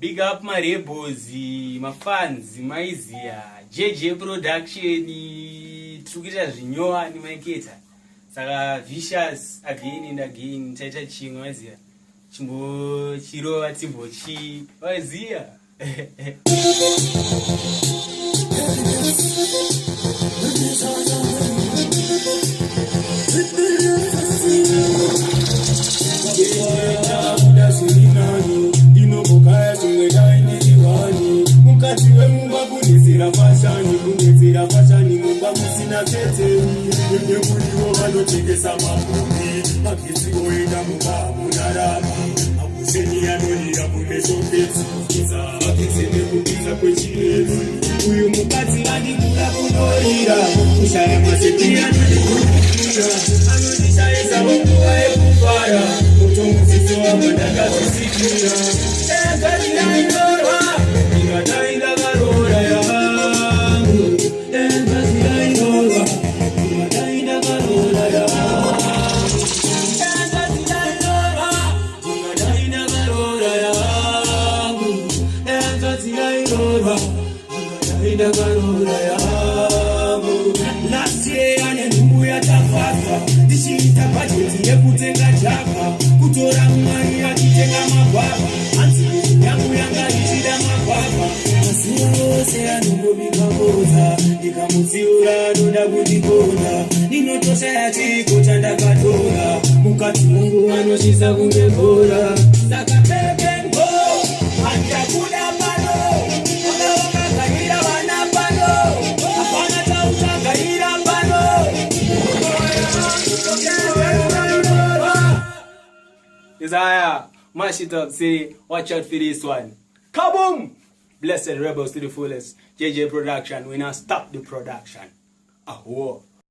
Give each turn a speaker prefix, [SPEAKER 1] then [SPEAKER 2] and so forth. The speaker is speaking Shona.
[SPEAKER 1] Big up my rebels, my fans, my izia, JJ Production, tukita zvinyowa nimaiketa. Saka vicious again and again, taita chimwe wazia. Chimbo chirova timbochi wazia.
[SPEAKER 2] Uyu mukadzi andikura kunorira kushaya masepiano ndikukuja anondishaisa munguva yekufara mutongodzidzo wako ndakazvisikira engaziyainyorwa ingadai ndakarora yangu engaziyainyorwa ingadai ndakarora yangu engaziyainyorwa ingadai ndakarora yangu engaziyainyorwa ndakarora yangu. Last year ane nhumbu yatafafa ndichiita bajeti yekutenga jaka kutora mari achitenga magwava hanzi yangu yanga ichida magwava masiya ose anongobika bota ndikamutsiura anoda kundikona ndinotoshaya chiko chandakatora mukati mungu anosvisa kunge bhora saka pepengo handichakuda pano
[SPEAKER 1] Isaiah, mash it up, say, watch out for this one. Kaboom! Blessed rebels to the fullest. JJ Production, we now stop the production. Ahua.